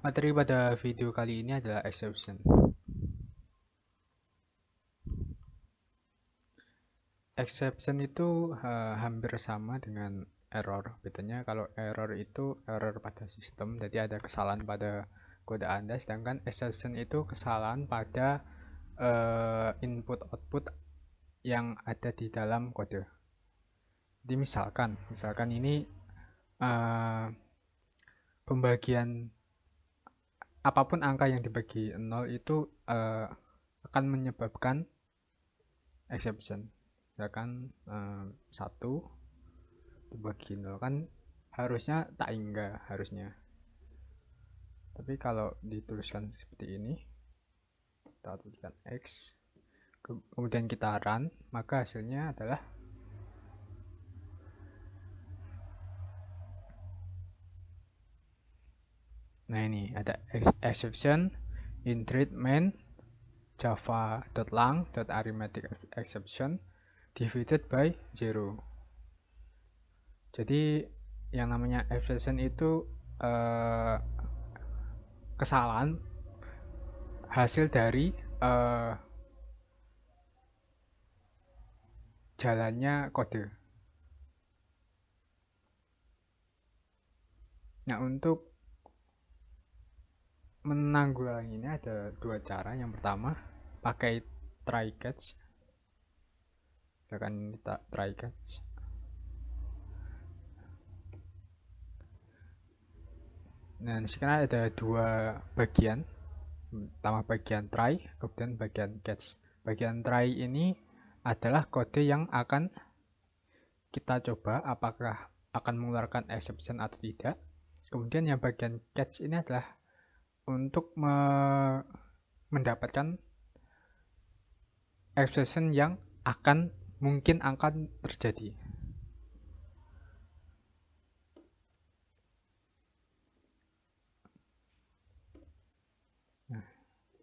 Materi pada video kali ini adalah exception. Exception itu hampir sama dengan error. Bedanya kalau error itu error pada sistem, jadi ada kesalahan pada kode Anda, sedangkan exception itu kesalahan pada input-output yang ada di dalam kode. Jadi misalkan ini pembagian apapun angka yang dibagi 0 itu akan menyebabkan exception. Misalkan 1 dibagi 0 kan harusnya tak hingga harusnya, tapi kalau dituliskan seperti ini, kita tuliskan X kemudian kita run, maka hasilnya adalah nah ini ada exception int main java.lang.arithmetic exception divided by 0. Jadi yang namanya exception itu kesalahan hasil dari jalannya kode. Nah, untuk menanggulanginya ada dua cara. Yang pertama, pakai try catch. Akan kita try catch. Nah, sekarang ada dua bagian. Pertama bagian try, kemudian bagian catch. Bagian try ini adalah kode yang akan kita coba apakah akan mengeluarkan exception atau tidak. Kemudian yang bagian catch ini adalah untuk mendapatkan exception yang mungkin akan terjadi. Nah,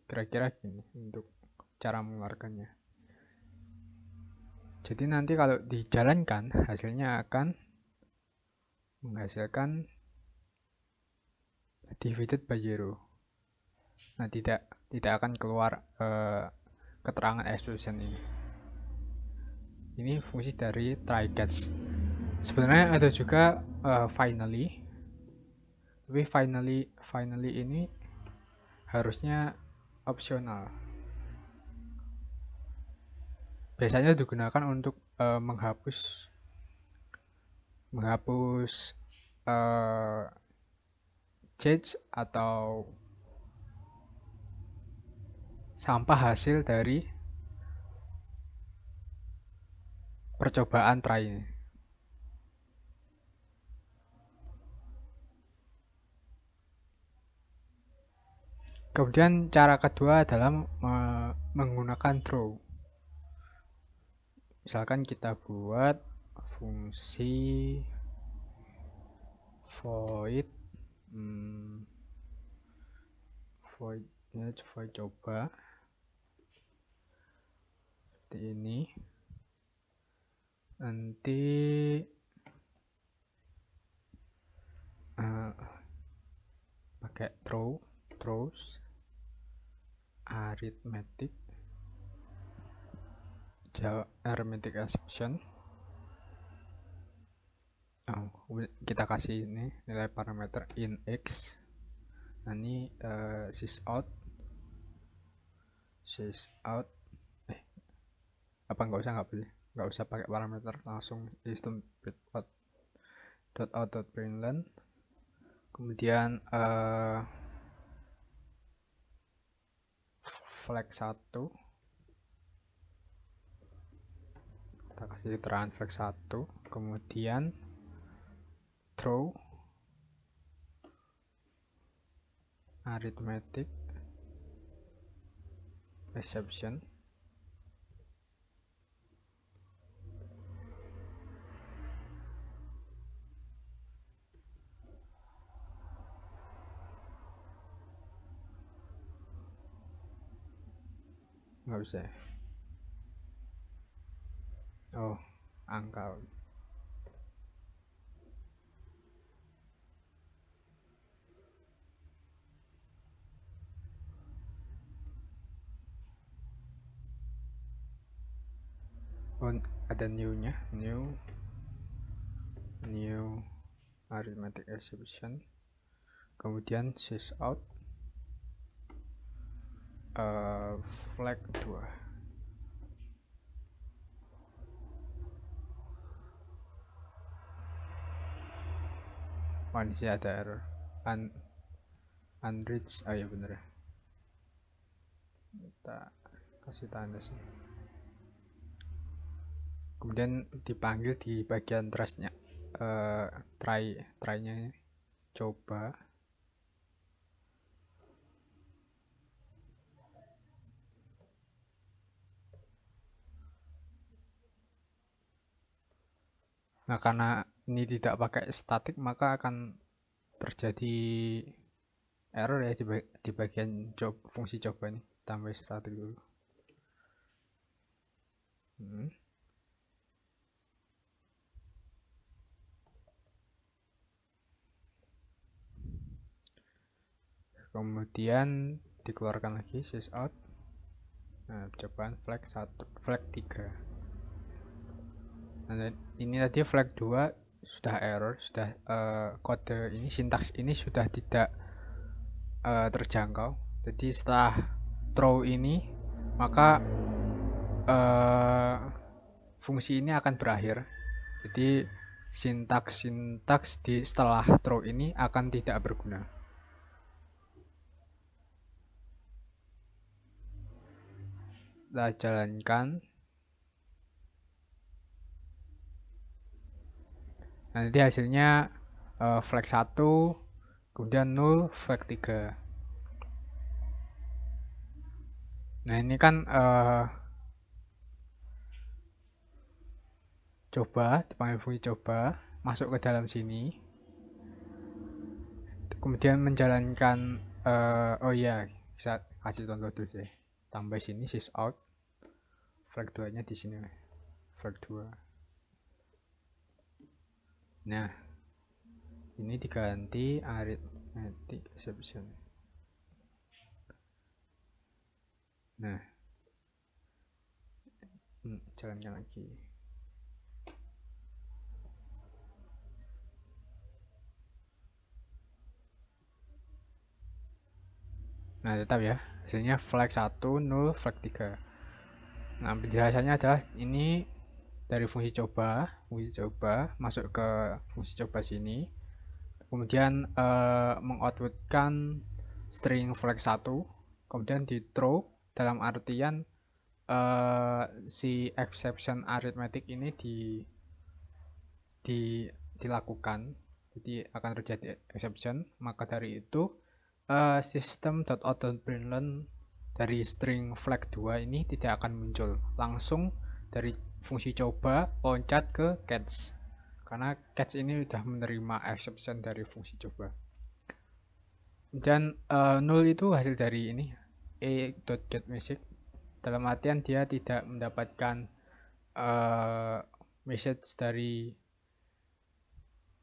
kira-kira gini untuk cara mengeluarkannya. Jadi nanti kalau dijalankan hasilnya akan menghasilkan divided by 0. Nah, tidak akan keluar keterangan expression ini. Ini fungsi dari try catch. Sebenarnya ada juga finally, tapi finally ini harusnya opsional. Biasanya digunakan untuk menghapus change atau sampah hasil dari percobaan try ini. Kemudian cara kedua adalah menggunakan throw. Misalkan kita buat fungsi void coba seperti ini, nanti pakai throws arithmetic exception. Kita kasih ini nilai parameter in x. Nah, ini sysout nggak usah pakai parameter, langsung system.out.println. Kemudian flag 1, kita kasih keterangan flag 1, kemudian throw arithmetic exception. Nggak bisa. Oh, angka. Oh, ada new-nya, new arithmetic exception, kemudian sysout flag 2. Di sini ada error unreached. Oh ya bener, kita kasih tanda sih. Kemudian dipanggil di bagian trustnya, try-nya ini, coba. Nah, karena ini tidak pakai static, maka akan terjadi error ya di bagian fungsi coba ini. Tambah static dulu. Kemudian dikeluarkan lagi sysout. Nah, cobaan flag 3. Nah, ini tadi flag 2 sudah error, sudah kode ini, sintaks ini sudah tidak terjangkau. Jadi setelah throw ini, maka fungsi ini akan berakhir. Jadi sintaks di setelah throw ini akan tidak berguna. Kita jalankan. Nanti hasilnya flag 1, kemudian 0, flag 3. Nah, ini kan coba, dipanggil fungsi coba, masuk ke dalam sini. Kemudian menjalankan oh iya, bisa kasih contoh dulu sih. Tambah sini sysout. Flag 2-nya di sini. Flag 2. Nah, ini diganti arithmetic exception. Nah, jalankan lagi. Nah, tetap ya, hasilnya flag 1, 0, flag 3. Nah, penjelasannya adalah ini dari fungsi coba masuk ke fungsi coba sini, kemudian mengoutputkan string flag 1, kemudian di throw, dalam artian si exception arithmetic ini dilakukan, jadi akan terjadi exception. Maka dari itu system.out.println dari string flag 2 ini tidak akan muncul, langsung dari fungsi coba loncat ke catch, karena catch ini sudah menerima exception dari fungsi coba. Dan null itu hasil dari ini a.getMessage, dalam artian dia tidak mendapatkan message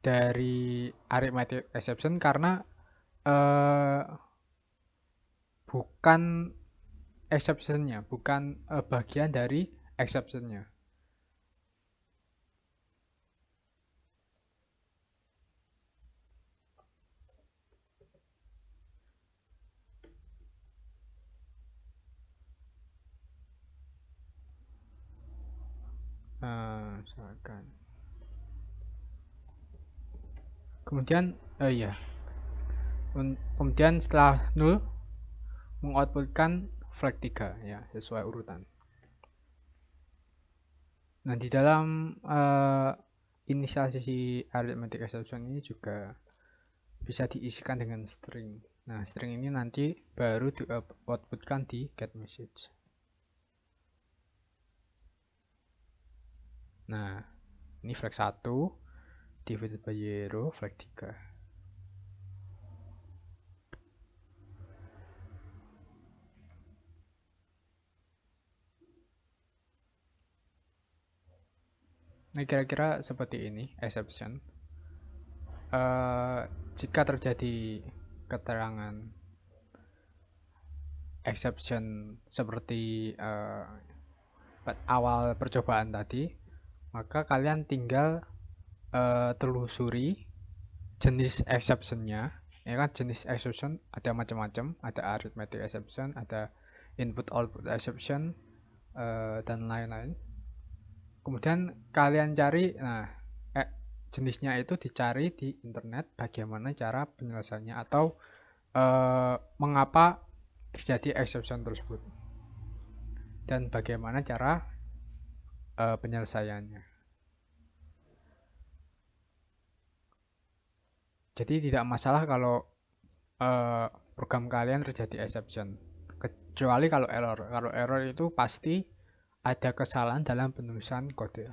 dari arithmetic exception karena bukan exceptionnya, bukan bagian dari exceptionnya. Misalkan. Kemudian iya. Kemudian setelah 0 mengoutputkan flag 3 ya, sesuai urutan. Nah, di dalam inisialisasi arithmetic exception ini juga bisa diisikan dengan string. Nah, string ini nanti baru di-outputkan di getMessage. Nah, ini flag 1 divided by 0, flag 3. Nah, kira-kira seperti ini exception. Jika terjadi keterangan exception seperti awal percobaan tadi, maka kalian tinggal telusuri jenis exception-nya. Ya kan, jenis exception ada macam-macam, ada arithmetic exception, ada input output exception, dan lain-lain. Kemudian kalian cari, jenisnya itu dicari di internet, bagaimana cara penyelesaiannya atau mengapa terjadi exception tersebut dan bagaimana cara penyelesaiannya. Jadi tidak masalah kalau program kalian terjadi exception, kecuali kalau error. Kalau error itu pasti ada kesalahan dalam penulisan kode.